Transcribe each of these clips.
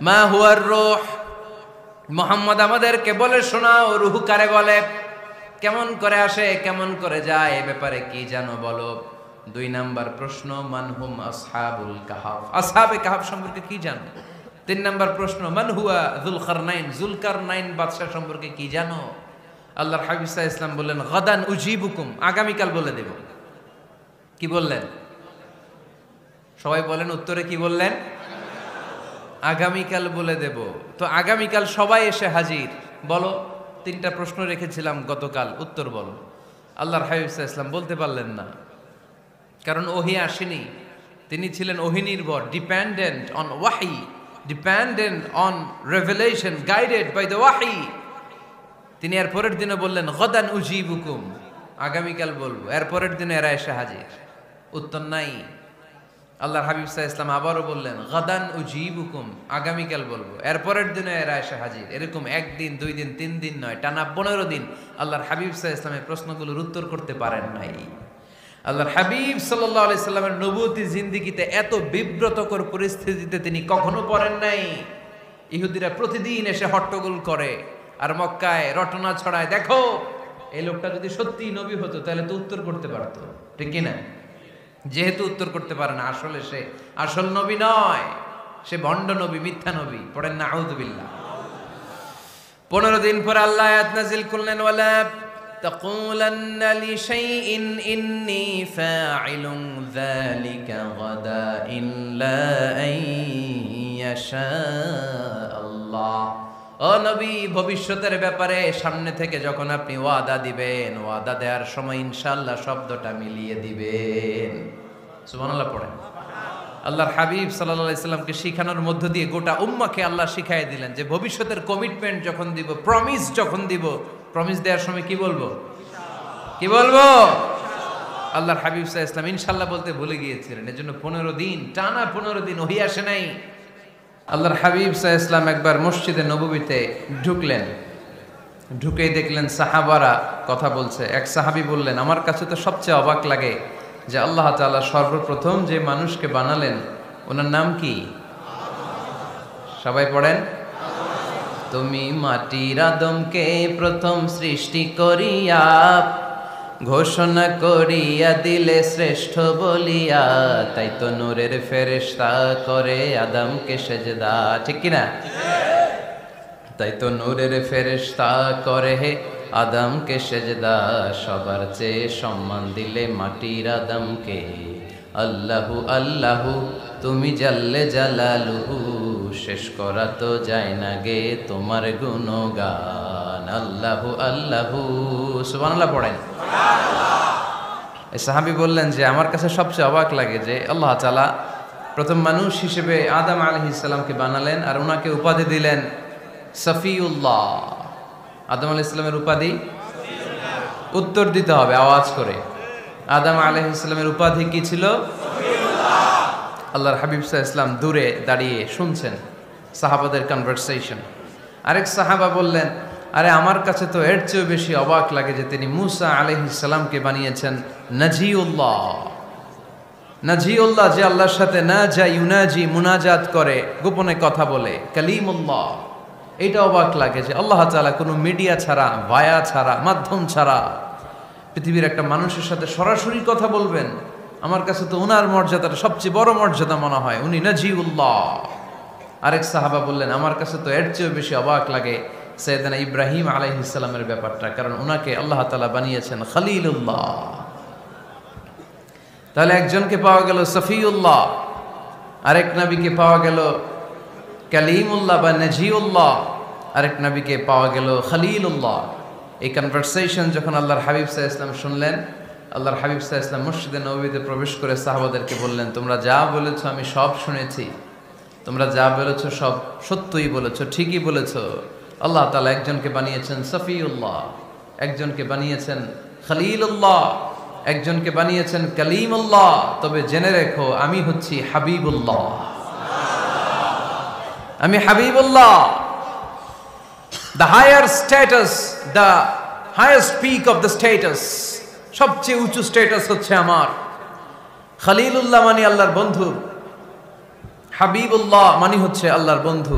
মা হুয়ার রূহ, মুহাম্মদ আমাদেরকে বলে শোনাও রূহ কারে বলে, কেমন করে আসে, কেমন করে যায়, এ ব্যাপারে কি জানো বলো। 2 নাম্বার প্রশ্ন, মানহুম আসহাবুল কাহাফ, আসহাবে কাহাফ সম্পর্কে কি জানো। 3 নাম্বার প্রশ্ন, মান হুয়া যুলকারনাইন, যুলকারনাইন বাদশা সম্পর্কে কি জানো। আল্লাহর হাবিব সাল্লাল্লাহু আলাইহি ওয়াসাল্লাম বললেন গাদান উজিবুকুম, আগামীকাল বলে দেব। কি বললেন? সবাই বলেন উত্তরে কি বললেন? আগামীকাল বলে দেব। তো আগামীকাল সবাই এসে হাজির। বলো, 3টা প্রশ্ন রেখেছিলাম গতকাল, উত্তর বলো। আল্লাহর হাবিব সাল্লাল্লাহু আলাইহি ওয়াসাল্লাম বলতে পারলেন না, কারণ ওহী আসেনি। তিনি ছিলেন ওহী নির্ভর, ডিপেন্ডেন্ট অন ওয়াহি, dependent on revelation, guided by the ওয়াহি। তিনি এর পরের দিনে বললেন গাদান উজিবুকুম, আগামীকাল বলবো। এর পরের দিনে এরা এসে হাজির, উত্তর নাই। আল্লাহর হাবিব সাল্লাল্লাহু আলাইহি ওয়াসাল্লাম আবারও বললেন গাদান উজিবুকুম, আগামীকাল বলবো। এর পরের দিনে এরা এসে হাজির। এরকম 1 দিন 2 দিন 3 দিন নয়, টানা 15 দিন আল্লাহর হাবিব সাল্লাল্লাহু আলাইহি ওয়াসাল্লামের প্রশ্নগুলোর উত্তর করতে পারেন নাই। আল্লাহর হাবিব সাল্লাল্লাহু আলাইহি সাল্লামের নবুয়তি জিন্দেগিতে এত বিব্রতকর পরিস্থিতিতে তিনি কখনো পড়েন নাই। ইহুদিরা প্রতিদিন এসে হট্টগোল করে আর মক্কায় রটনা ছড়ায়, দেখো এই লোকটা যদি সত্যি নবী হতো তাহলে তো উত্তর করতে পারতো, ঠিক কি না? যেহেতু উত্তর করতে পারে না, আসলে সে আসল নবী নয়, সে ভণ্ড নবী, মিথ্যা নবী। পড়েন না আউযুবিল্লাহ। 15 দিন পর আল্লাহ আয়াত নাযিল করলেন ওয়ালা তাকুলান্না লিশাইইন ইন্নী ফাইলুন যালিকা গাদা ইল্লা আইয়াশা আল্লাহ। ও নবী, ভবিষ্যতের ব্যাপারে সামনে থেকে যখন আপনি ওয়াদা দিবেন, ওয়াদা দেওয়ার সময় ইনশাআল্লাহ শব্দটা মিলিয়ে দিবেন। সুবহানাল্লাহ পড়েন। আল্লাহর হাবিব সাল্লাল্লাহু আলাইহি সাল্লামকে শিখানোর মধ্য দিয়ে গোটা উম্মাহকে আল্লাহ শিখাই দিলেন যে ভবিষ্যতের কমিটমেন্ট যখন দিব, প্রমিস যখন দিব, প্রমিস দেওয়ার সময় কি বলবো? কি বলবো? আল্লাহর হাবিব সাল্লাল্লাহু আলাইহি সাল্লাম ইনশাআল্লাহ বলতে ভুলে গিয়েছিলেন। এজন্য 15 দিন, টানা 15 দিন ওহী আসে নাই। আল্লাহর হাবিব সাল্লাল্লাহু আলাইহি সাল্লাম একবার মসজিদে নববীতে ঢুকলেন, ঢুকেই দেখলেন সাহাবারা কথা বলছে। এক সাহাবী বললেন, আমার কাছে তো সবচেয়ে অবাক লাগে যে আল্লাহ তাআলা সর্বপ্রথম যে মানুষকে বানালেন ওনার নাম কি? সবাই পড়েন। তুমি মাটির আদমকে প্রথম সৃষ্টি করিয়া ঘোষণা করিয়া দিলে শ্রেষ্ঠ বলিয়া, তাই তো নূরের ফেরেশতা করে আদমকে সেজদা, ঠিক কিনা? তাই তো নূরের ফেরেশতা করে আদমকে সেজদা, সবার চেয়ে সম্মান দিলে মাটির আদমকে। আল্লাহু আল্লাহু তুমি জাল্লে জালালুহু, শেষ করা তো যায় না গে তোমার গুণগান। আল্লাহু আল্লাহু, সুবহানাল্লাহ পড়েন। এই সাহাবী বললেন যে আমার কাছে সবচেয়ে অবাক লাগে যে আল্লাহ তাআলা প্রথম মানুষ হিসেবে আদম আলাইহিস সালামকে বানালেন আর ওনাকে উপাধি দিলেন সফিউল্লাহ। আদম আলাইহিস সালামের উপাধি উত্তর দিতে হবে আওয়াজ করে। আদম আলাইহিস সালামের উপাধি কি ছিল? সফিউল্লাহ। আল্লাহর হাবিব সাল্লাল্লাহু আলাইহি ওয়াসাল্লাম দূরে দাঁড়িয়ে শুনছেন সাহাবাদের কনভারসেশন। আরেক সাহাবা বললেন, আরে আমার কাছে তো এর চেয়েও বেশি অবাক লাগে যে তিনি মুসা আলাইহিস সালামকে বানিয়েছেন নাজিউল্লাহ। নাজিউল্লাহ, যে আল্লাহর সাথে না যা ইউনাজি, মুনাজাত করে, গোপনে কথা বলে, কালিমুল্লাহ। এটা অবাক লাগে যে আল্লাহ তাআলা কোনো মিডিয়া ছাড়া, ভায়া ছাড়া, মাধ্যম ছাড়া পৃথিবীর একটা মানুষের সাথে সরাসরি কথা বলবেন। আমার কাছে তো ওনার মর্যাদাটা সবচেয়ে বড় মর্যাদা মনে হয়, উনি নাজিউল্লাহ। আরেক সাহাবা বললেন, আমার কাছে তো এর চেয়েও বেশি অবাক লাগে সাইয়েদনা ইব্রাহিম আলাইহিস সালামের ব্যাপারটা, কারণ ওনাকে আল্লাহ তাআলা বানিয়েছেন খলিলুল্লাহ। তাহলে একজনকে পাওয়া গেল সফিউল্লাহ, আরেক নবীকে পাওয়া গেল কালিমুল্লাহ বা নাজিউল্লাহ, আরেক নবীকে পাওয়া গেল খলিলুল্লাহ। এই কনভারসেশন যখন আল্লাহর হাবিব সাল্লাল্লাহু আলাইহি ওয়াসাল্লাম শুনলেন, আল্লাহর হাবিব সাল্লাল্লাহু আলাইহি ওয়াসাল্লাম মসজিদে নববীতে প্রবেশ করে সাহাবাদেরকে বললেন, তোমরা যা বলেছো আমি সব শুনেছি, তোমরা যা বলেছো সব সত্যই বলেছো, ঠিকই বলেছো। আল্লাহ তাআলা একজনকে বানিয়েছেন সফিউল্লাহ, একজনকে বানিয়েছেন খলিলুল্লাহ, একজনকে বানিয়েছেন কালিমুল্লাহ। তবে জেনে রেখো আমি হচ্ছি হাবিবুল্লাহ, আমি Habibullah. The higher status, the highest peak of the status, সবচেয়ে উঁচু স্ট্যাটাস হচ্ছে আমার। খলিলুল্লাহ মানে আল্লাহর বন্ধু, হাবিবুল্লাহ মানে হচ্ছে আল্লাহর বন্ধু,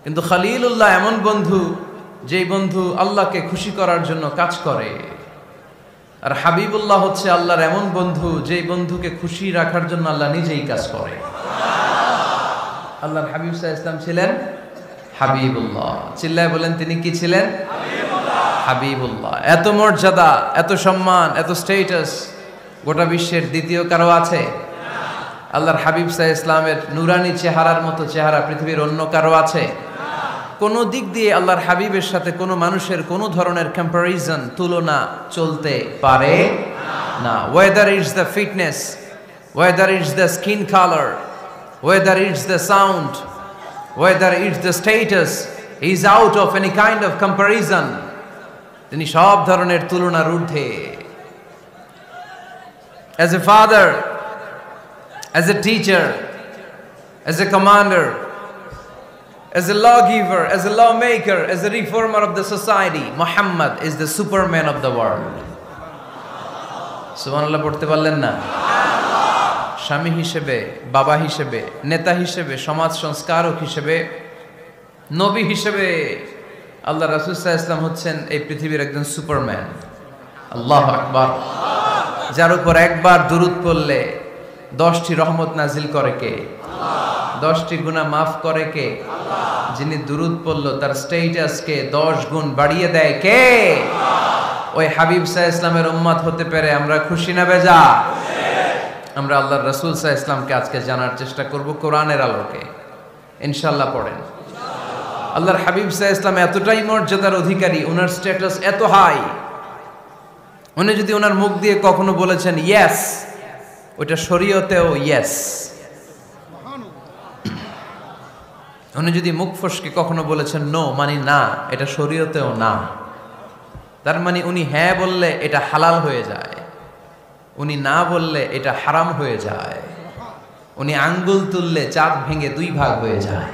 কিন্তু খলিলুল্লাহ এমন বন্ধু যেই বন্ধু আল্লাহকে খুশি করার জন্য কাজ করে। আর হাবিবুল্লাহ হচ্ছে আল্লাহর এমন বন্ধু যেই বন্ধুকে খুশি রাখার জন্য আল্লাহ নিজেই কাজ করে। আল্লাহর হাবিব সাল্লাল্লাহু আলাইহি ওয়াসাল্লাম ছিলেন হাবিবুল্লাহ। চিল্লায় বলেন তিনি কি ছিলেন? হাবিবুল্লাহ। এত মর্যাদা, এত সম্মান, এত স্ট্যাটাস গোটা বিশ্বের দ্বিতীয় কারো আছে? আল্লাহর হাবিব সাল্লাল্লাহু আলাইহি ওয়াসাল্লামের নুরানি চেহারার মতো চেহারা পৃথিবীর অন্য কারো আছে? কোন দিক দিয়ে আল্লাহর হাবিবের সাথে কোনো মানুষের কোনো ধরনের কম্পারিজন, তুলনা চলতে পারে না। Whether it's the fitness, whether it's the skin colour, whether it's the sound, whether it's the status, he is out of any kind of comparison. তিনি সব ধরনের তুলনার ঊর্ধ্বে। As a father, as a teacher, as a commander, as a lawgiver, as a lawmaker, as a reformer of the society, Muhammad is the superman of the world. সুবহানাল্লাহ পড়তে পারলেন না? স্বামী হিসেবে, বাবা হিসেবে, নেতা হিসেবে, সমাজ সংস্কারক হিসেবে, নবী হিসেবে আল্লাহ রাসূল সাল্লাল্লাহু আলাইহি ওয়াসাল্লাম হচ্ছেন এই পৃথিবীর একজন সুপারম্যান। আল্লাহু আকবার। যার উপর একবার দুরূদ পড়লে 10টি রহমত নাজিল করে কে? 10টি গুনাহ মাফ করে কে? যিনি দুরূদ পড়লো তার স্ট্যাটাসকে 10 গুণ বাড়িয়ে দেয় কে? ওই হাবিব সাল্লাল্লাহু আলাইহি ওয়াসাল্লামের উম্মত হতে পেরে আমরা খুশি না বেজা? আমরা আল্লাহর রাসূল সাল্লাল্লাহু আলাইহি ওয়াসাল্লামকে আজকে জানার চেষ্টা করব কোরআনের আলোকে। ইনশাআল্লাহ পড়েন। আল্লাহর হাবিব সাল্লাল্লাহু আলাইহি ওয়াসাল্লাম এতটাই মর্যাদার অধিকারী, ওনার স্ট্যাটাস এত হাই, উনি যদি ওনার মুখ দিয়ে কখনো বলেছেন ইয়েস, ওইটা শরীয়তেও ইয়েস। উনি যদি মুখ ফসকে কখনো বলেছেন নো, মানে না, এটা শরীয়তেও না। তার মানে উনি হ্যাঁ বললে এটা হালাল হয়ে যায়, উনি না বললে এটা হারাম হয়ে যায়। উনি আঙ্গুল তুললে চাঁদ ভেঙে 2 ভাগ হয়ে যায়।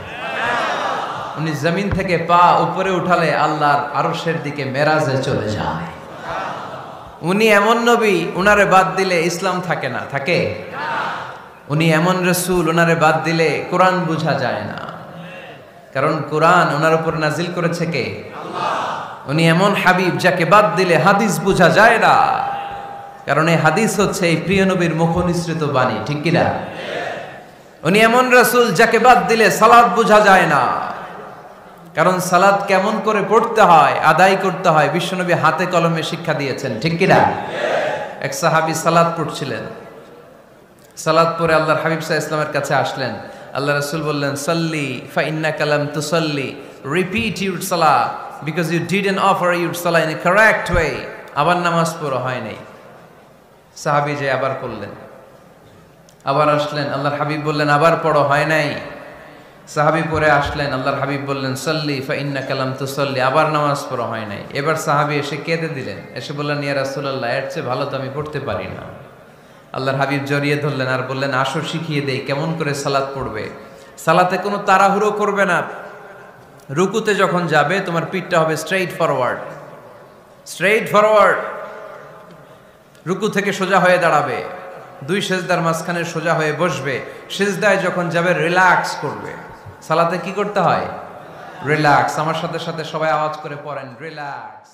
উনি জমিন থেকে পা উপরে উঠালে আল্লাহর আরশের দিকে মেরাজে চলে যায়। উনি এমন নবী, উনারে বাদ দিলে ইসলাম থাকে না, থাকে? উনি এমন রাসূল, উনারে বাদ দিলে কোরআন বোঝা যায় না, কারণ কোরআন ওনার উপর নাজিল করেছে কে? আল্লাহ। উনি এমন হাবিব যাকে বাদ দিলে হাদিস বোঝা যায় না, কারণ এই হাদিস হচ্ছে এই প্রিয় নবীর মুখনিসৃত বাণী, ঠিক কি না? উনি এমন রাসূল যাকে বাদ দিলে সালাত বোঝা যায় না, কারণ সালাত কেমন করে পড়তে হয়, আদায় করতে হয় বিশ্বনবী হাতে কলমে শিক্ষা দিয়েছেন, ঠিক কি না? এক সাহাবী সালাত পড়ছিলেন, সালাত পড়ে আল্লাহর হাবিব সাল্লাল্লাহু আলাইহি ওয়াসাল্লামের কাছে আসলেন। আল্লাহ রাসূল বললেন সাল্লি ফা ইন্নাকা লাম তুসাল্লি, repeat your salah because you didn't offer your salah in a correct way. আবার নামাজ পড়া হয় নাই। সাহাবী যে আবার পড়লেন, আবার আসলেন, আল্লাহর হাবিব বললেন আবার পড়ো, হয় নাই। সাহাবী পরে আসলেন, আল্লাহর হাবিব বললেন সাল্লি ফা ইন্নাকা লাম তুসাল্লি, আবার নামাজ পড়া হয় নাই। এবার সাহাবী এসে কেঁদে দিলেন, এসে বললেন ইয়া রাসূলুল্লাহ, এর চেয়ে ভালো তো আমি পড়তে পারি না। আল্লাহর হাবিব জড়িয়ে ধরলেন আর বললেন আসো শিখিয়ে দেই কেমন করে সালাত পড়বে। সালাতে কোনো তাড়াহুড়ো করবে না। রুকুতে যখন যাবে তোমার পিঠটা হবে স্ট্রেইট ফরওয়ার্ড, স্ট্রেইট ফরওয়ার্ড। রুকু থেকে সোজা হয়ে দাঁড়াবে, 2 সেজদার মাঝখানে সোজা হয়ে বসবে। সেজদায় যখন যাবে রিল্যাক্স করবে। সালাতে কি করতে হয়? রিল্যাক্স। আমার সাথে সাথে সবাই আওয়াজ করে পড়েন রিল্যাক্স।